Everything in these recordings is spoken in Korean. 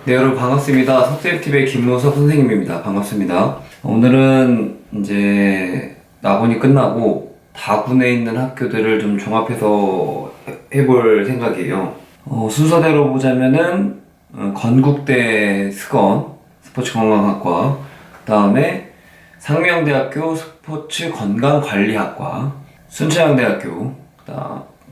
네, 여러분 반갑습니다. 석재TV의 김문석 선생님입니다. 반갑습니다. 오늘은 이제 낙원이 끝나고 다군에 있는 학교들을 좀 종합해서 해볼 생각이에요. 순서대로 보자면은 건국대 스건 스포츠건강학과, 그 다음에 상명대학교 스포츠건강관리학과, 순천향대학교,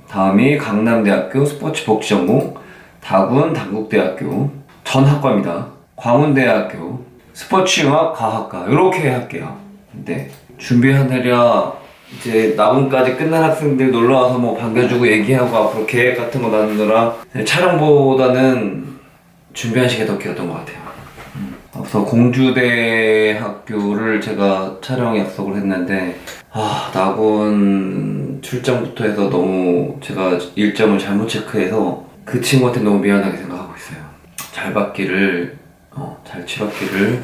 다음이 강남대학교 스포츠복지전공, 다군 당국대학교 전 학과입니다. 광운대학교 스포츠융합과학과 이렇게 할게요. 근데 준비하느라 이제 낙원까지 끝난 학생들 놀러와서 뭐 반겨주고 얘기하고 앞으로 계획 같은 거 나누느라 촬영보다는 준비한 시간이 더 길었던 것 같아요. 그래서 공주대학교를 제가 촬영 약속을 했는데 낙원 출장부터 해서 너무 제가 일정을 잘못 체크해서 그 친구한테 너무 미안하게 생각하고 있어요. 잘 받기를, 잘 치렀기를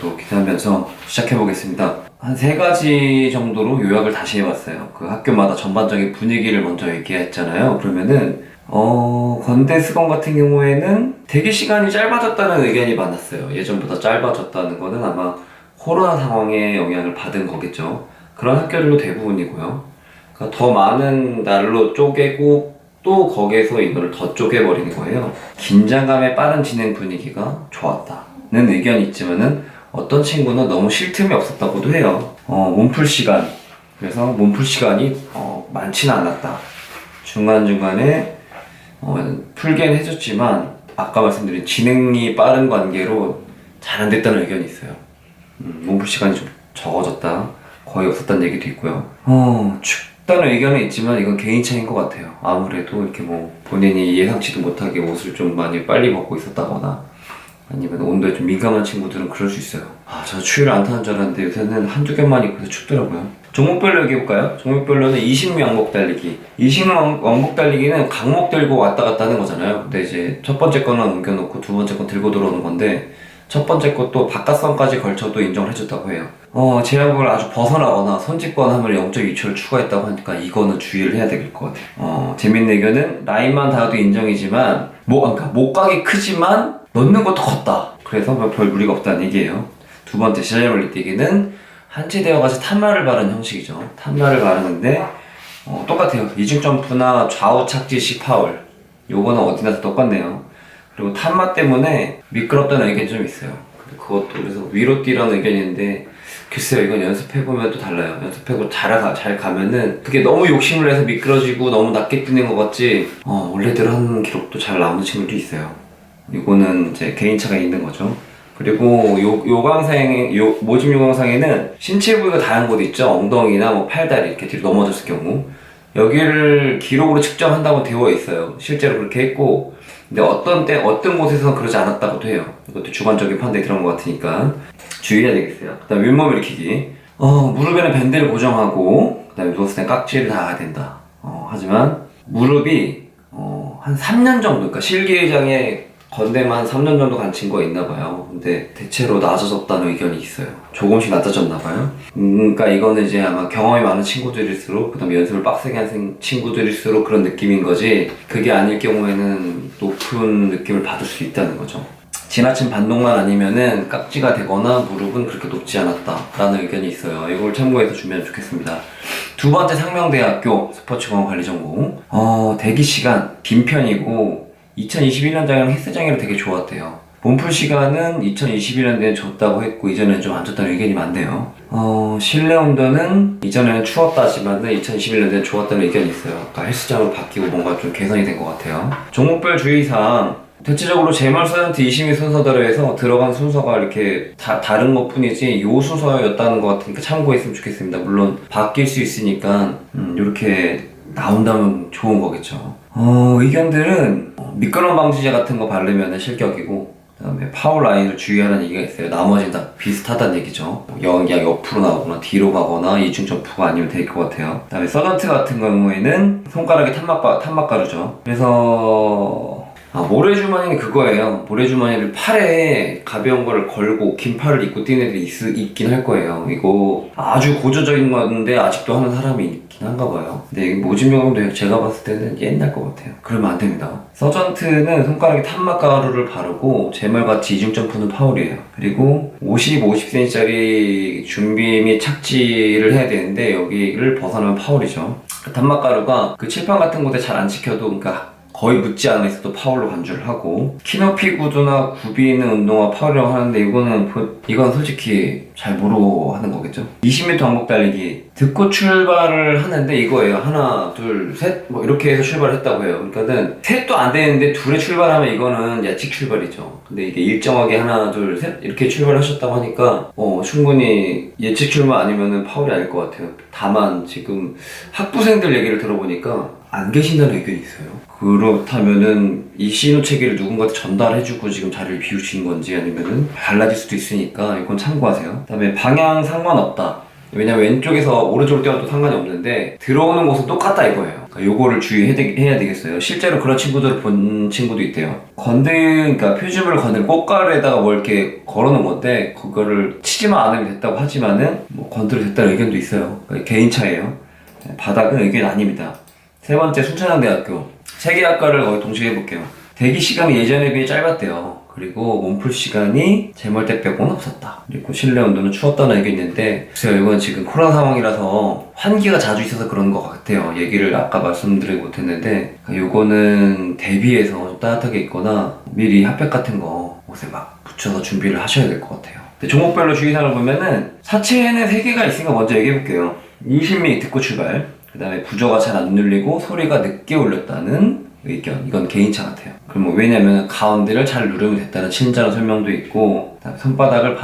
또 기대하면서 시작해보겠습니다. 한 3가지 정도로 요약을 다시 해봤어요. 그 학교마다 전반적인 분위기를 먼저 얘기했잖아요. 그러면은 건대 스건 같은 경우에는 대기 시간이 짧아졌다는 의견이 많았어요. 예전보다 짧아졌다는 거는 아마 코로나 상황에 영향을 받은 거겠죠. 그런 학교들도 대부분이고요. 그러니까 더 많은 날로 쪼개고 또 거기에서 이거를 더 쪼개버리는 거예요. 긴장감의 빠른 진행 분위기가 좋았다는 의견이 있지만은 어떤 친구는 너무 쉴 틈이 없었다고도 해요. 몸풀 시간, 그래서 몸풀 시간이 많지는 않았다. 중간중간에 풀긴 해줬지만 아까 말씀드린 진행이 빠른 관계로 잘 안 됐다는 의견이 있어요. 몸풀 시간이 좀 적어졌다, 거의 없었다는 얘기도 있고요. 춥다는 의견은 있지만 이건 개인 차이인 것 같아요. 아무래도 이렇게 뭐 본인이 예상치도 못하게 옷을 좀 많이 빨리 벗고 있었다거나 아니면 온도에 좀 민감한 친구들은 그럴 수 있어요. 저 추위를 안 타는 줄 알았는데 요새는 한두 겹만 입고 춥더라고요. 종목별로 얘기해볼까요? 종목별로는 20미 왕복 달리기. 20미 왕복 달리기는 강목 들고 왔다 갔다 하는 거잖아요. 근데 이제 첫 번째 거는 옮겨놓고 두 번째 건 들고 들어오는 건데, 첫 번째 것도 바깥선까지 걸쳐도 인정을 해줬다고 해요. 제약을 아주 벗어나거나 손짓거나 하면 0.2초를 추가했다고 하니까 이거는 주의를 해야 될 것 같아요. 재밌는 의견은 라인만 닿아도 인정이지만 그러니까 목각이 크지만 넣는 것도 컸다. 그래서 별 무리가 없다는 얘기예요. 두 번째, 시절 멀리뛰기는 한치되어가지고 탄마를 바르는 형식이죠. 탄마를 바르는데 똑같아요. 이중 점프나 좌우 착지식 파울, 요거는 어디나 다 똑같네요. 그리고 탄마 때문에 미끄럽다는 의견이 좀 있어요. 그것도 그래서 위로 뛰라는 의견이 있는데, 글쎄요, 이건 연습해보면 또 달라요. 연습해보고 잘 가면은 그게 너무 욕심을 내서 미끄러지고 너무 낮게 뛰는 것 같지, 원래대로 하는 기록도 잘 나오는 친구도 있어요. 이거는 이제 개인차가 있는 거죠. 그리고 모집 요강상에는 신체 부위가 다양한 곳 있죠. 엉덩이나 뭐 팔다리 이렇게 뒤로 넘어졌을 경우 여기를 기록으로 측정한다고 되어 있어요. 실제로 그렇게 했고, 근데 어떤 곳에서는 그러지 않았다고도 해요. 이것도 주관적인 판단이 들어간 것 같으니까 주의해야 되겠어요. 그 다음에 윗몸 일으키기. 무릎에는 밴드를 고정하고, 그 다음에 누웠을 때 깍지를 닿아야 된다. 하지만 무릎이 한 3년 정도, 그러니까 실기장에 건대만 3년 정도 간 친구가 있나봐요. 근데 대체로 낮아졌다는 의견이 있어요. 조금씩 낮아졌나봐요. 그러니까 이거는 이제 아마 경험이 많은 친구들일수록, 그 다음에 연습을 빡세게 한 친구들일수록 그런 느낌인 거지, 그게 아닐 경우에는 높은 느낌을 받을 수 있다는 거죠. 지나친 반동만 아니면은 깍지가 되거나 무릎은 그렇게 높지 않았다라는 의견이 있어요. 이걸 참고해서 주면 좋겠습니다. 두 번째, 상명대학교 스포츠건강관리전공. 대기 시간 긴 편이고 2021년장이랑 헬스장이랑 되게 좋았대요. 몸풀 시간은 2021년도에 줬다고 했고 이전에는 좀 안 줬다는 의견이 많네요. 실내 온도는 이전에는 추웠다지만 2021년도에는 좋았다는 의견이 있어요. 아까 헬스장으로 바뀌고 뭔가 좀 개선이 된 것 같아요. 종목별 주의사항, 대체적으로 제말 사전트 20위 순서대로 해서 들어간 순서가 이렇게 다른 것 뿐이지 요 순서였다는 것 같으니까 참고했으면 좋겠습니다. 물론 바뀔 수 있으니까 이렇게 나온다면 좋은 거겠죠. 의견들은 미끄럼 방지제 같은 거 바르면 실격이고, 그 다음에 파울 라인을 주의하라는 얘기가 있어요. 나머지는 다 비슷하다는 얘기죠. 연기가 옆으로 나오거나 뒤로 가거나 이중 점프가 아니면 될 것 같아요. 그 다음에 서전트 같은 경우에는 손가락에 탄막가루죠. 그래서 모래주머니는 그거예요. 모래주머니를 팔에 가벼운 거를 걸고 긴 팔을 입고 뛰는 애들이 있긴 할 거예요. 이거 아주 고조적인 건데 아직도 하는 사람이 좋긴 한가 봐요. 근데 모진 경험도 제가 봤을 때는 옛날 것 같아요. 그러면 안 됩니다. 서전트는 손가락에 탄막 가루를 바르고 제말같이 이중 점프는 파울이에요. 그리고 50cm짜리 준비 및 착지를 해야 되는데 여기를 벗어나면 파울이죠. 탄막 가루가 그 칠판 같은 곳에 잘 안 찍혀도, 그러니까 거의 묻지 않아 있어도 파울로 간주를 하고, 키높이 구두나 굽이 있는 운동화 파울이라고 하는데 이건 솔직히 잘 모르고 하는 거겠죠. 20m 왕복 달리기 듣고 출발을 하는데 이거예요. 하나 둘 셋 뭐 이렇게 해서 출발을 했다고 해요. 그러니까는 셋도 안 되는데 둘에 출발하면 이거는 야칙 출발이죠. 근데 이게 일정하게 하나 둘 셋 이렇게 출발하셨다고 하니까 충분히 예측 출발 아니면은 파울이 아닐 것 같아요. 다만 지금 학부생들 얘기를 들어보니까 안 계신다는 의견이 있어요. 그렇다면은 이 신호 체계를 누군가한테 전달해주고 지금 자리를 비우신 건지, 아니면은 달라질 수도 있으니까 이건 참고하세요. 그 다음에 방향 상관없다. 왜냐면 왼쪽에서 오른쪽으로 뛰어도 상관이 없는데 들어오는 곳은 똑같다 이거예요. 그러니까 요거를 주의해야 되겠어요. 실제로 그런 친구들을 본 친구도 있대요. 그러니까 표지물을 건드린 꽃가루에다가 뭘 이렇게 걸어놓은 건데 그거를 치지만 않으면 됐다고 하지만은 뭐 건드려 됐다는 의견도 있어요. 그러니까 개인 차예요. 바닥은 의견이 아닙니다. 세 번째, 순천향대학교. 세 개 학과를 거의 동시에 해볼게요. 대기 시간이 예전에 비해 짧았대요. 그리고 몸풀 시간이 제멀 때 빼고는 없었다. 그리고 실내 온도는 추웠다는 의견이 있는데, 글쎄요, 이건 지금 코로나 상황이라서 환기가 자주 있어서 그런 것 같아요. 얘기를 아까 말씀드리지 못했는데, 요거는 대비해서 좀 따뜻하게 입거나 미리 핫팩 같은 거 옷에 막 붙여서 준비를 하셔야 될 것 같아요. 종목별로 주의사항을 보면은 사체에는 3개가 있으니까 먼저 얘기해볼게요. 20mm 듣고 출발. 그 다음에 부저가 잘 안 눌리고 소리가 늦게 울렸다는 의견. 이건 개인차 같아요. 그럼 뭐 왜냐면 가운데를 잘 누르면 됐다는 친절한 설명도 있고, 그다음에 손바닥을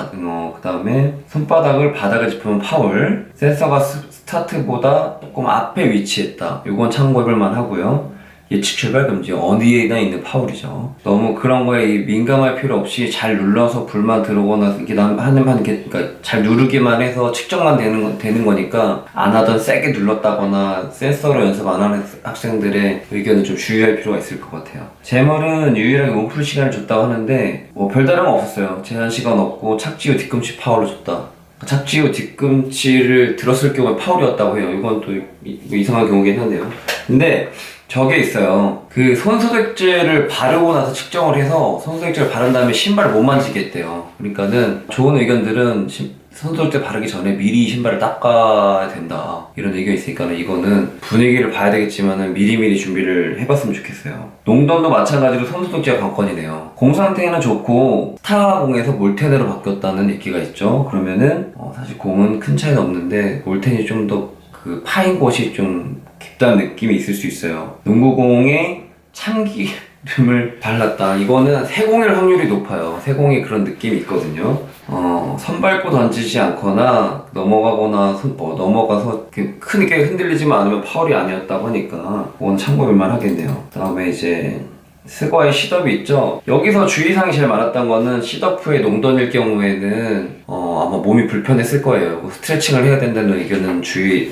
그다음에 손바닥을 바닥에 짚으면 파울. 센서가 스타트보다 조금 앞에 위치했다. 이건 참고해볼 만하고요. 예측 출발 금지. 어디에나 있는 파울이죠. 너무 그런 거에 민감할 필요 없이 잘 눌러서 불만 들어오거나 이게 그러니까 잘 누르기만 해서 측정만 되는 거니까, 안 하던 세게 눌렀다거나 센서로 연습 안 하는 학생들의 의견은 좀 주의할 필요가 있을 것 같아요. 제멀은 유일하게 몸풀 시간을 줬다고 하는데 뭐 별다른 건 없었어요. 제한 시간 없고 착지 후 뒤꿈치 파울로 줬다. 착지 후 뒤꿈치를 들었을 경우에 파울이었다고 해요. 이건 또 이상한 경우긴 한데요. 근데 저게 있어요. 그 손소독제를 바르고 나서 측정을 해서 손소독제를 바른 다음에 신발을 못 만지게 했대요. 그러니까는 좋은 의견들은 손소독제 바르기 전에 미리 신발을 닦아야 된다, 이런 의견이 있으니까 이거는 분위기를 봐야 되겠지만은 미리미리 준비를 해봤으면 좋겠어요. 농던도 마찬가지로 손소독제가 관건이네요. 공 상태는 좋고 스타공에서 몰텐으로 바뀌었다는 얘기가 있죠. 그러면은 사실 공은 큰 차이는 없는데 몰텐이 좀 더 그 파인 곳이 좀 깊다는 느낌이 있을 수 있어요. 농구공에 참기름을 발랐다. 이거는 세공일 확률이 높아요. 세공이 그런 느낌이 있거든요. 선 밟고 던지지 않거나 넘어가거나 넘어가서 크게 흔들리지만 않으면 파울이 아니었다고 하니까 그건 참고할만 하겠네요. 그 다음에 이제 스과의 시덥이 있죠. 여기서 주의사항이 제일 많았던 거는 시덥 후에 농던일 경우에는 아마 몸이 불편했을 거예요. 스트레칭을 해야 된다는 의견은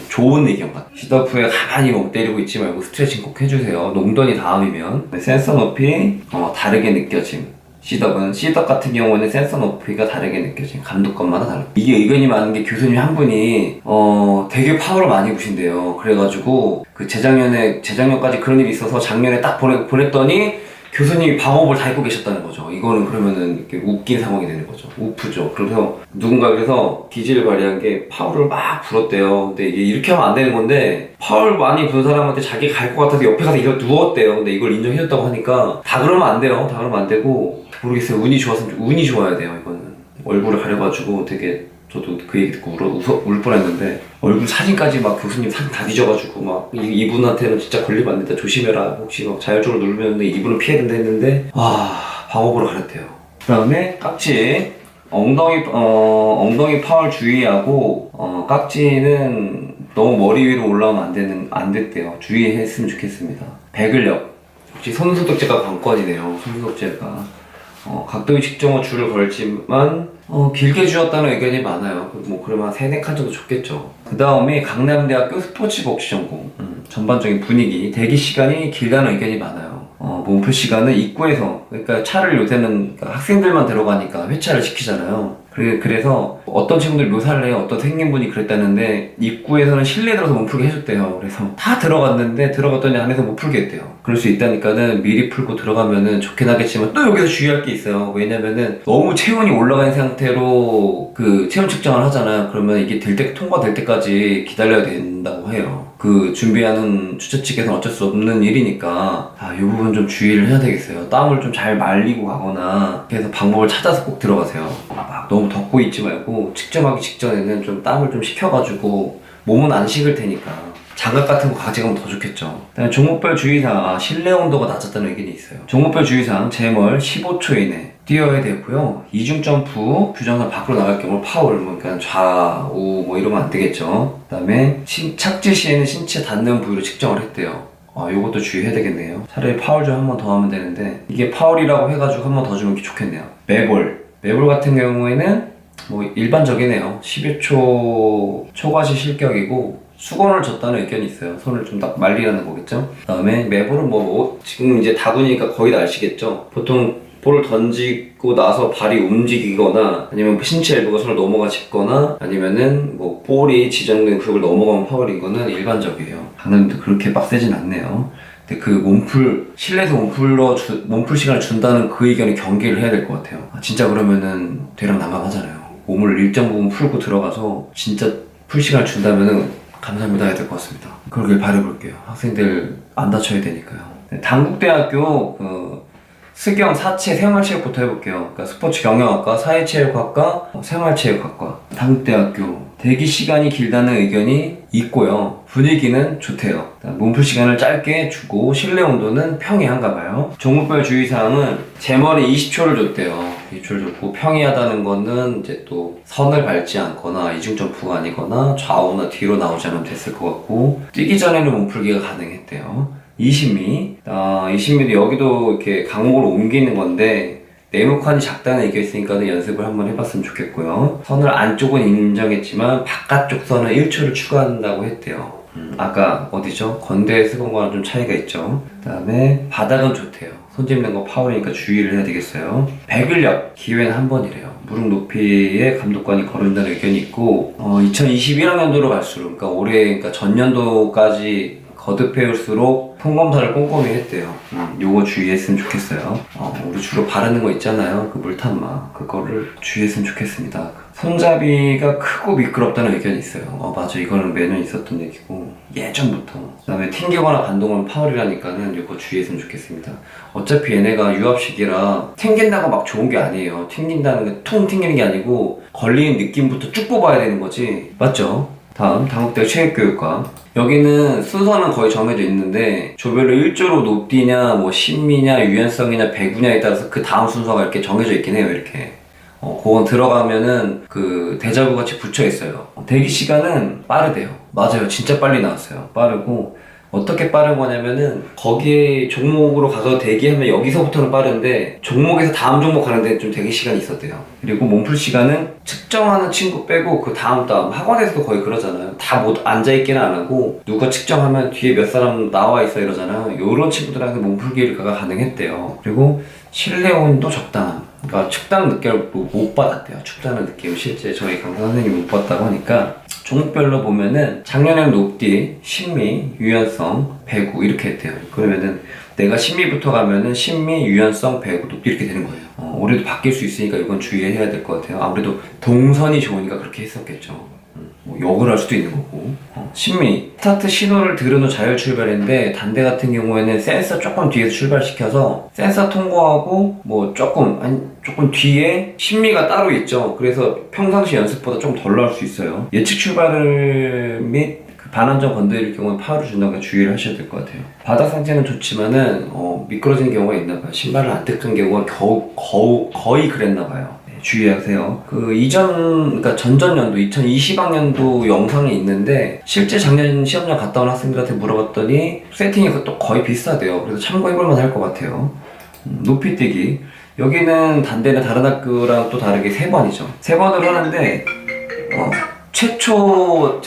좋은 의견 같아요. 시덥 후에 가만히 멍 때리고 있지 말고 스트레칭 꼭 해주세요. 농던이 다음이면. 센서 높이 다르게 느껴짐. 시덥 같은 경우는 센서 높이가 다르게 느껴짐. 감독관마다 다르다. 이게 의견이 많은 게 교수님 한 분이 되게 파워를 많이 부신대요. 그래가지고 그 재작년까지 그런 일이 있어서 작년에 딱 보냈더니 교수님이 방호복을 다 입고 계셨다는 거죠. 이거는 그러면은 이렇게 웃긴 상황이 되는 거죠. 우프죠. 그래서 그래서 기지를 발휘한 게 파울을 막 불었대요. 근데 이게 이렇게 하면 안 되는 건데, 파울 많이 분 사람한테 자기 갈 것 같아서 옆에 가서 누웠대요. 근데 이걸 인정해줬다고 하니까 다 그러면 안 돼요. 다 그러면 안 되고, 모르겠어요. 운이 좋아야 돼요. 이거는 얼굴을 가려가지고 되게, 저도 그 얘기 듣고 울 뻔했는데, 얼굴 사진까지 막 교수님 사진 다 뒤져가지고 막 이분한테는 진짜 걸리면 안 된다, 조심해라, 혹시 막 자율적으로 누르면 이분은 피해야 된다 했는데, 방어부로 가렸대요. 그 다음에 깍지. 엉덩이 파울 주의하고, 깍지는 너무 머리 위로 올라오면 안 됐대요. 주의했으면 좋겠습니다. 배근력. 역시 손소독제가 관건이네요. 손소독제가. 각도의 측정은 줄을 걸지만 길게 주었다는 의견이 많아요. 뭐 그러면 3-4칸 정도 줬겠죠. 그 다음에 강남대학교 스포츠 복지 전공. 전반적인 분위기, 대기 시간이 길다는 의견이 많아요. 몸풀 시간은 입구에서, 그러니까 차를 요새는 학생들만 들어가니까 회차를 시키잖아요. 그래서 어떤 친구들 묘사를 해요. 어떤 생님분이 그랬다는데 입구에서는 실내에 들어서 몸풀기 해줬대요. 그래서 다 들어갔더니 안에서 못 풀게 했대요. 그럴 수 있다니까는 미리 풀고 들어가면은 좋긴 하겠지만 또 여기서 주의할 게 있어요. 왜냐면은 너무 체온이 올라간 상태로 그 체온 측정을 하잖아요. 그러면 이게 통과될 때까지 기다려야 된다고 해요. 그 준비하는 주최 측에서는 어쩔 수 없는 일이니까 이 부분 좀 주의를 해야 되겠어요. 땀을 좀 잘 말리고 가거나 그래서 방법을 찾아서 꼭 들어가세요. 막 너무 덥고 있지 말고 측정하기 직전에는 좀 땀을 좀 식혀가지고 몸은 안 식을 테니까 장갑 같은 거 가져가면 더 좋겠죠. 그다음에 종목별 주의사항, 실내 온도가 낮았다는 의견이 있어요. 종목별 주의사항, 제멀 15초 이내 뛰어야 되고요. 이중 점프, 규정상 밖으로 나갈 경우 파울, 그러니까 좌우 이러면 안 되겠죠. 그다음에 착지 시에는 신체 닿는 부위로 측정을 했대요. 요것도 주의해야 되겠네요. 차라리 파울 좀 한 번 더 하면 되는데 이게 파울이라고 해가지고 한 번 더 주면 좋겠네요. 매볼 같은 경우에는 일반적이네요. 11초 초과시 실격이고 수건을 줬다는 의견이 있어요. 손을 좀 딱 말리라는 거겠죠. 그 다음에 매볼은 지금 이제 다구니까 거의 다 아시겠죠. 보통 볼을 던지고 나서 발이 움직이거나 아니면 신체 일부가 손을 넘어가 짚거나 아니면은 볼이 지정된 구역을 넘어가면 파울인 거는 일반적이에요. 강남도 그렇게 빡세진 않네요. 근데 그 실내에서 몸풀 시간을 준다는 그 의견에 경계를 해야 될 것 같아요. 진짜 그러면은 되랑난감하잖아요. 몸을 일정 부분 풀고 들어가서 진짜 풀 시간을 준다면은 감사합니다 해야 될 것 같습니다. 그러길 바라볼게요. 학생들 안 다쳐야 되니까요. 단국대학교 수경 사체 생활체육부터 해볼게요. 그러니까 스포츠 경영학과, 사회체육학과, 생활체육학과. 단국대학교 대기 시간이 길다는 의견이 있고요. 분위기는 좋대요. 몸풀 시간을 짧게 주고 실내 온도는 평이한가 봐요. 종목별 주의사항은 제멀이 20초를 줬대요. 20초를 줬고 평이하다는 거는 이제 또 선을 밟지 않거나 이중 점프가 아니거나 좌우나 뒤로 나오지 않으면 됐을 것 같고 뛰기 전에는 몸풀기가 가능했대요. 20미도 여기도 이렇게 강목으로 옮기는 건데 네모칸이 작다는 얘기가 있으니까 연습을 한번 해봤으면 좋겠고요. 선을 안쪽은 인정했지만 바깥쪽 선은 1초를 추가한다고 했대요. 아까 어디죠? 건대 쓰건 거랑 좀 차이가 있죠. 그 다음에 바닥은 좋대요. 손 짚는 거 파울이니까 주의를 해야 되겠어요. 배근력 기회는 한 번이래요. 무릎 높이에 감독관이 거른다는 의견이 있고 2021학년도로 갈수록 그러니까 전년도까지 거듭해올수록 통검사를 꼼꼼히 했대요. 요거 주의했으면 좋겠어요. 우리 주로 바르는 거 있잖아요. 그 물탄막 그거를 주의했으면 좋겠습니다. 손잡이가 크고 미끄럽다는 의견이 있어요. 맞아, 이거는 매년 있었던 얘기고 예전부터. 그 다음에 튕기거나 반동은 파울이라니까는 요거 주의했으면 좋겠습니다. 어차피 얘네가 유압식이라 튕긴다고 막 좋은 게 아니에요. 튕긴다는 게 퉁 튕기는 게 아니고 걸리는 느낌부터 쭉 뽑아야 되는 거지. 맞죠? 다음 단국대 체육교육과. 여기는 순서는 거의 정해져 있는데 조별로 1조로 높이냐 10미냐 유연성이냐 배구냐에 따라서 그 다음 순서가 이렇게 정해져 있긴 해요. 이렇게 그건 들어가면은 그 대자보 같이 붙여 있어요. 대기 시간은 빠르대요. 맞아요, 진짜 빨리 나왔어요. 빠르고 어떻게 빠른 거냐면은 거기에 종목으로 가서 대기하면 여기서부터는 빠른데 종목에서 다음 종목 가는데 좀 대기 시간이 있었대요. 그리고 몸풀 시간은 측정하는 친구 빼고 그 다음 학원에서도 거의 그러잖아요. 다 못 앉아있기는 안 하고 누가 측정하면 뒤에 몇 사람 나와 있어 이러잖아요. 요런 친구들한테 몸풀기가 가능했대요. 그리고 실내 온도 적당함. 그러니까 춥다는 느낌을 못 받았대요. 춥다는 느낌을 실제 저희 강사 선생님이 못 받았다고 하니까 종목별로 보면은 작년에는 높디, 10미, 유연성, 배구 이렇게 했대요. 그러면은 내가 10미부터 가면은 10미, 유연성, 배구, 높디 이렇게 되는 거예요. 올해도 바뀔 수 있으니까 이건 주의해야 될 것 같아요. 아무래도 동선이 좋으니까 그렇게 했었겠죠. 역을 할 수도 있는 거고. 10미 스타트 신호를 들은 후 자율 출발인데 단대 같은 경우에는 센서 조금 뒤에서 출발시켜서 센서 통과하고 조금 뒤에 10미가 따로 있죠. 그래서 평상시 연습보다 좀 덜 나올 수 있어요. 예측 출발을 및 반환점 건드릴 경우에 파울을 준다고 주의를 하셔야 될 것 같아요. 바닥 상태는 좋지만은 미끄러지는 경우가 있나봐요. 신발을 안 뜯은 경우가 거의 그랬나봐요. 주의하세요. 그러니까 전전년도 2020학년도 영상이 있는데 실제 작년 시험장 갔다 온 학생들한테 물어봤더니 세팅이 또 거의 비슷하대요. 그래서 참고해볼만 할 것 같아요. 높이뛰기. 여기는 단대는 다른 학교랑 또 다르게 3번이죠. 3번을 하는데 최초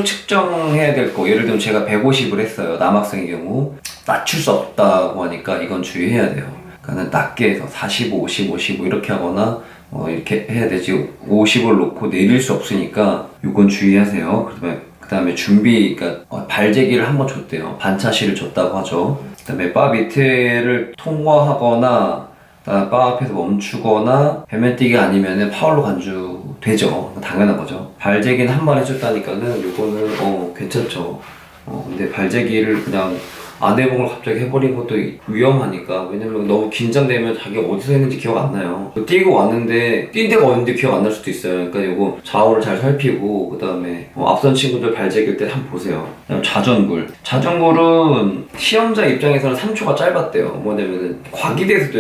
측정해야 될 거, 예를 들면 제가 150을 했어요. 남학생의 경우 낮출 수 없다고 하니까 이건 주의해야 돼요. 그러니까 낮게 해서 45, 50, 55 이렇게 하거나 이렇게 해야 되지 50을 놓고 내릴 수 없으니까 이건 주의하세요. 그 다음에 준비, 그러니까 발재기를 한번 줬대요. 반차시를 줬다고 하죠. 그 다음에 바 밑에를 통과하거나 바 앞에서 멈추거나 벽면 뛰기 아니면은 파울로 간주되죠. 당연한 거죠. 발재기는 한 번 해줬다니까는 요거는 괜찮죠. 근데 발재기를 그냥 안 해본 걸 갑자기 해버린 것도 위험하니까. 왜냐면 너무 긴장되면 자기가 어디서 했는지 기억 안 나요. 뛰고 왔는데 뛴 데가 어딘지 기억 안 날 수도 있어요. 그러니까 이거 좌우를 잘 살피고, 그 다음에 앞선 친구들 발재기일 때 한번 보세요. 그다음 자전굴은 시험자 입장에서는 3초가 짧았대요. 뭐냐면은 과기대에서도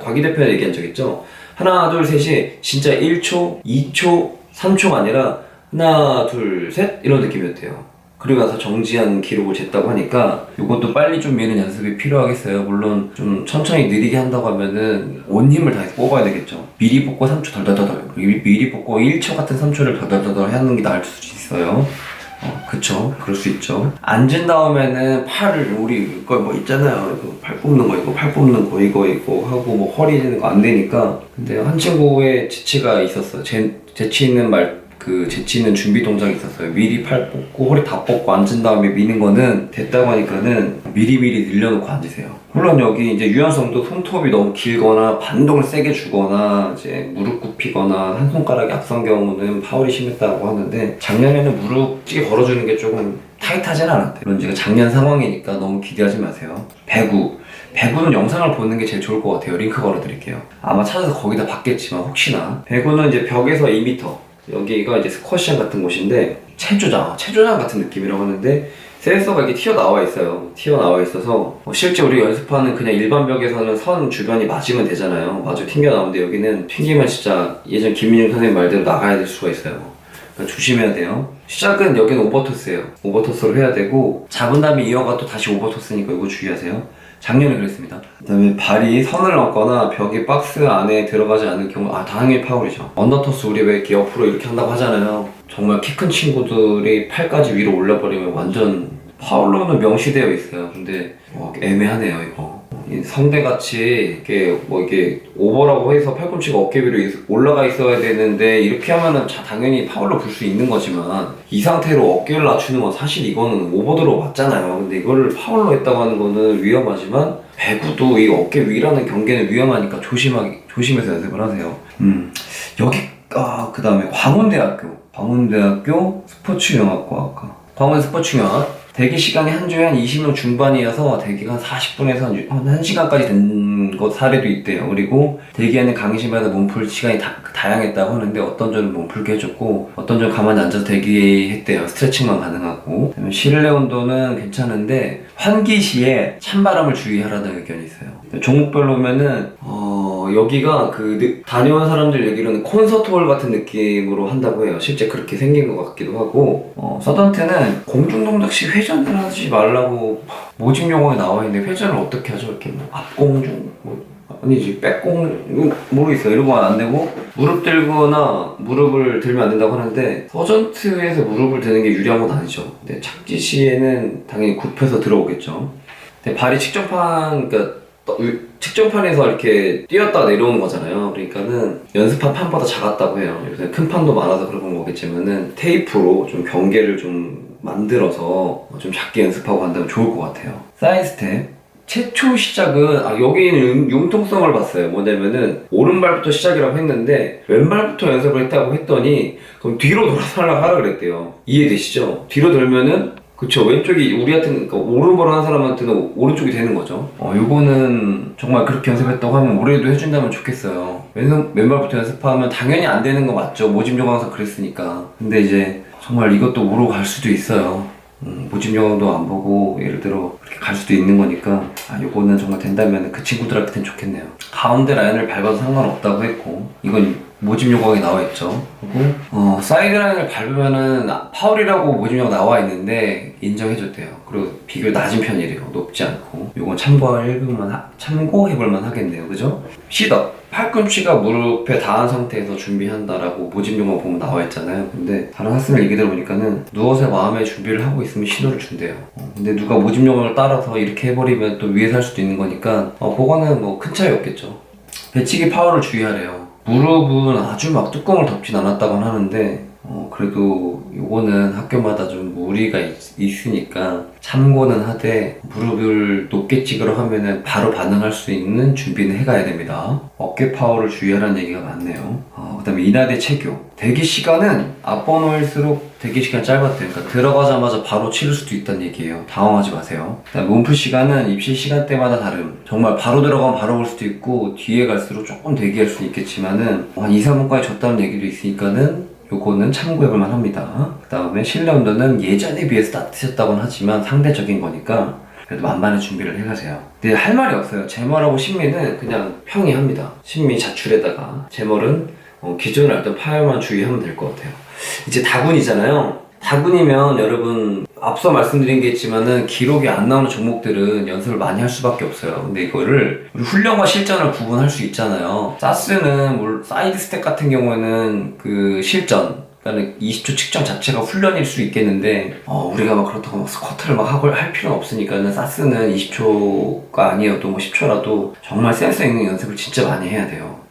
과기대 편 얘기한 적 있죠. 하나 둘 셋이 진짜 1초, 2초, 3초가 아니라 하나 둘 셋 이런 느낌이었대요. 그리고 나서 정지한 기록을 쟀다고 하니까 이것도 빨리 좀 미는 연습이 필요하겠어요. 물론 좀 천천히 느리게 한다고 하면은 온 힘을 다해서 뽑아야 되겠죠. 미리 뽑고 3초 덜덜덜, 미리 뽑고 1초 같은 3초를 덜덜덜 하는 게 나을 수도 있어요. 그쵸, 그럴 수 있죠. 앉은 다음에는 팔을, 우리 이거 뭐 있잖아요. 이거 팔 뽑는 거, 이거 하고 뭐 허리 되는 거 안 되니까. 근데 한 친구의 재치가 있었어요. 재치 있는 준비 동작이 있었어요. 미리 팔 뽑고 허리 다 뽑고 앉은 다음에 미는 거는 됐다고 하니까는 미리 늘려놓고 앉으세요. 물론 여기 이제 유연성도 손톱이 너무 길거나 반동을 세게 주거나 이제 무릎 굽히거나 한 손가락이 앞선 경우는 파울이 심했다고 하는데, 작년에는 무릎 찌게 걸어주는 게 조금 타이트하진 않았대요. 물론 제가 작년 상황이니까 너무 기대하지 마세요. 배구는 영상을 보는 게 제일 좋을 것 같아요. 링크 걸어드릴게요. 아마 찾아서 거기다 봤겠지만 혹시나. 배구는 이제 벽에서 2m, 여기가 이제 스쿼시장 같은 곳인데 체조장 같은 느낌이라고 하는데 센서가 이렇게 튀어나와 있어서 실제 우리가 연습하는 그냥 일반 벽에서는 선 주변이 맞으면 되잖아요. 마주 튕겨나오는데 여기는 튕기면 진짜 예전 김민중 선생님 말대로 나가야 될 수가 있어요. 그러니까 조심해야 돼요. 시작은 여기는 오버토스예요. 오버토스로 해야 되고 잡은 다음에 이어가 또 다시 오버토스니까 이거 주의하세요. 작년에 그랬습니다. 그 다음에 발이 선을 넘거나 벽이 박스 안에 들어가지 않을 경우 당연히 파울이죠. 언더토스 우리 왜 이렇게 옆으로 이렇게 한다고 하잖아요. 정말 키 큰 친구들이 팔까지 위로 올려버리면 완전 파울로는 명시되어 있어요. 근데 애매하네요 이거. 성대같이 이게 오버라고 해서 팔꿈치가 어깨 위로 올라가 있어야 되는데 이렇게 하면은 당연히 파울로 볼 수 있는 거지만, 이 상태로 어깨를 낮추는 건 사실 이거는 오버드로 맞잖아요. 근데 이거를 파울로 했다고 하는 거는 위험하지만, 배구도 이 어깨 위라는 경계는 위험하니까 조심해서 연습을 하세요. 그 다음에 광운대학교 스포츠융합과학과. 광운 스포츠융합. 대기 시간이 한 주에 한 20명 중반이어서 대기가 한 40분에서 한 1시간까지 된 사례도 있대요. 그리고 대기하는 강의실마다 몸풀 시간이 다양했다고 하는데, 어떤 조는 몸풀게 해줬고 어떤 조는 가만히 앉아서 대기했대요. 스트레칭만 가능하고. 실내 온도는 괜찮은데 환기 시에 찬바람을 주의하라는 의견이 있어요. 종목별로 보면은 여기가 다녀온 사람들 얘기로는 콘서트홀 같은 느낌으로 한다고 해요. 실제 그렇게 생긴 것 같기도 하고, 서던트는 공중동작식 회전을 하지 말라고 모집 용어에 나와 있는데, 회전을 어떻게 하죠? 이렇게 앞공중, 아니지, 백공, 모르겠어요. 이런 거 안 되고, 무릎 들거나 무릎을 들면 안 된다고 하는데, 서전트에서 무릎을 드는 게 유리한 건 아니죠. 근데 착지 시에는 당연히 굽혀서 들어오겠죠. 근데 발이 측정판에서 이렇게 뛰었다가 내려오는 거잖아요. 그러니까는 연습한 판보다 작았다고 해요. 요새 큰 판도 많아서 그런 거겠지만은 테이프로 좀 경계를 좀 만들어서 좀 작게 연습하고 간다면 좋을 것 같아요. 사이드 스텝. 최초 시작은 여기는 융통성을 봤어요. 뭐냐면은 오른발부터 시작이라고 했는데 왼발부터 연습을 했다고 했더니 그럼 뒤로 돌아서 하라 그랬대요. 이해되시죠? 뒤로 돌면은, 그쵸, 왼쪽이 우리한테는, 그러니까 오른발 하는 사람한테는 오른쪽이 되는 거죠. 요거는 정말 그렇게 연습했다고 하면 올해도 해준다면 좋겠어요. 왼발부터 연습하면 당연히 안 되는 거 맞죠. 모집 요강에서 그랬으니까. 근데 이제 정말 이것도 모르고 갈 수도 있어요. 모집 요강도 안 보고 예를 들어 그렇게 갈 수도 있는 거니까, 요거는 정말 된다면 그 친구들한테는 좋겠네요. 가운데 라인을 밟아도 상관없다고 했고, 이건 모집 요강에 나와 있죠. 그리고 사이드 라인을 밟으면은 파울이라고 모집 요강 나와 있는데 인정해줬대요. 그리고 비교가 낮은 편이래요. 높지 않고. 요건 참고해볼만 하겠네요. 그죠? 시덥. 팔꿈치가 무릎에 닿은 상태에서 준비한다라고 모집 용어 보면 나와 있잖아요. 근데 다른 학생들 얘기 들어보니까는 누워서 마음의 준비를 하고 있으면 신호를 준대요. 근데 누가 모집 용어를 따라서 이렇게 해버리면 또 위에서 할 수도 있는 거니까 그거는 뭐 큰 차이 없겠죠. 배치기 파워를 주의하래요. 무릎은 아주 막 뚜껑을 덮진 않았다고 하는데 그래도 요거는 학교마다 좀 무리가 있으니까 참고는 하되 무릎을 높게 찍으려 하면은 바로 반응할 수 있는 준비는 해가야 됩니다. 어깨 파워를 주의하라는 얘기가 많네요. 그 다음에 인하대 체교. 대기 시간은 앞번호일수록 대기 시간이 짧았대요. 그러니까 들어가자마자 바로 치를 수도 있다는 얘기예요. 당황하지 마세요. 그다음 몸풀 시간은 입시 시간대마다 다름. 정말 바로 들어가면 바로 올 수도 있고 뒤에 갈수록 조금 대기할 수는 있겠지만은 한 2, 3분까지 졌다는 얘기도 있으니까는 요거는 참고해볼만 합니다. 그 다음에 실내 온도는 예전에 비해서 따뜻해졌다고는 하지만 상대적인 거니까 그래도 만반의 준비를 해가세요. 근데 할 말이 없어요. 제멀하고 심미는 그냥 평이합니다. 심미 자출에다가 제멀은 기존에 알던 파열만 주의하면 될 것 같아요. 이제 다군이잖아요. 다군이면 여러분 앞서 말씀드린 게 있지만은 기록이 안 나오는 종목들은 연습을 많이 할 수밖에 없어요. 근데 이거를 우리 훈련과 실전을 구분할 수 있잖아요. 사스는 사이드 스텝 같은 경우에는 그 실전 그러니까 20초 측정 자체가 훈련일 수 있겠는데 우리가 막 그렇다고 막 스쿼트를 막 하고 할 필요는 없으니까는 사스는 20초가 아니어도 뭐 10초라도 정말 센스 있는 연습을 진짜 많이 해야 돼요.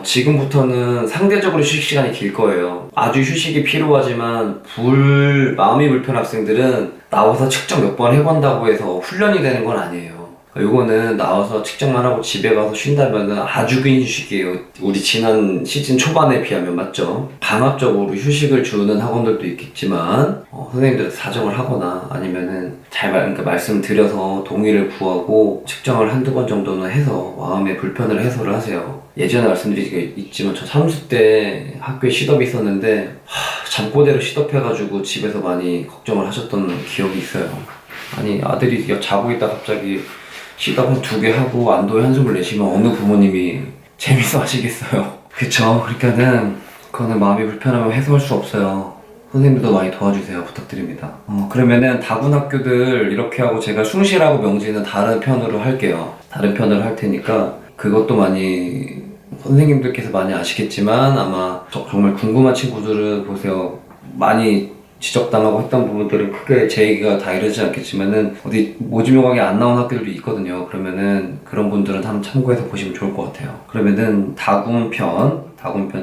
지금부터는 상대적으로 휴식 시간이 길 거예요. 아주 휴식이 필요하지만 마음이 불편한 학생들은 나와서 측정 몇 번 해본다고 해서 훈련이 되는 건 아니에요. 요거는 나와서 측정만 하고 집에 가서 쉰다면 아주 긴 휴식이에요. 우리 지난 시즌 초반에 비하면 맞죠? 강압적으로 휴식을 주는 학원들도 있겠지만 선생님들 사정을 하거나 아니면은 그러니까 말씀을 드려서 동의를 구하고 측정을 한두 번 정도는 해서 마음의 불편을 해소를 하세요. 예전에 말씀드리겠지만 저 3수 때 학교에 시덥이 있었는데 잠꼬대로 시덥해가지고 집에서 많이 걱정을 하셨던 기억이 있어요. 아니 아들이 자고 있다 갑자기 시덥 한 2개 하고 안도의 한숨을 내쉬면 어느 부모님이 재밌어 하시겠어요. 그쵸? 그러니까는 그거는 마음이 불편하면 해소할 수 없어요. 선생님들도 많이 도와주세요. 부탁드립니다. 그러면은 다군 학교들 이렇게 하고 제가 숭실하고 명지는 다른 편으로 할게요. 다른 편으로 할 테니까 그것도 많이 선생님들께서 많이 아시겠지만 아마 정말 궁금한 친구들은 보세요. 많이 지적당하고 했던 부분들은 크게 제 얘기가 다 이러지 않겠지만은 어디 모집 요강이 안 나온 학교들도 있거든요. 그러면은 그런 분들은 한번 참고해서 보시면 좋을 것 같아요. 그러면은 다군 편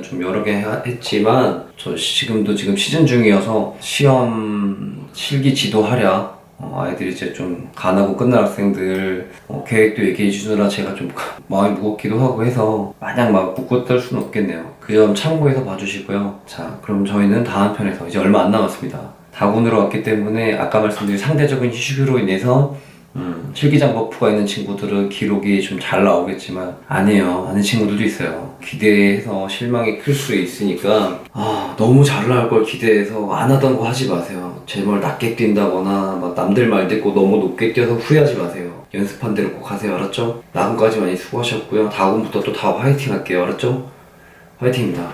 좀 여러 개 했지만 저 지금 시즌 중이어서 시험 실기 지도하랴 아이들이 이제 좀 간하고 끝날 학생들 계획도 얘기해 주느라 제가 좀 마음이 무겁기도 하고 해서 마냥 막 묶고 뜰 수는 없겠네요. 그 점 참고해서 봐주시고요. 자, 그럼 저희는 다음 편에서 이제 얼마 안 남았습니다. 다군으로 왔기 때문에 아까 말씀드린 상대적인 휴식으로 인해서 실기장 버프가 있는 친구들은 기록이 좀 잘 나오겠지만 아니에요. 아는 친구들도 있어요. 기대해서 실망이 클 수 있으니까 너무 잘 나올 걸 기대해서 안 하던 거 하지 마세요. 제발 낮게 뛴다거나 막 남들 말 듣고 너무 높게 뛰어서 후회하지 마세요. 연습한 대로 꼭 하세요. 알았죠? 나군까지 많이 수고하셨고요. 다군부터 또 다 화이팅 할게요. 알았죠? 화이팅입니다.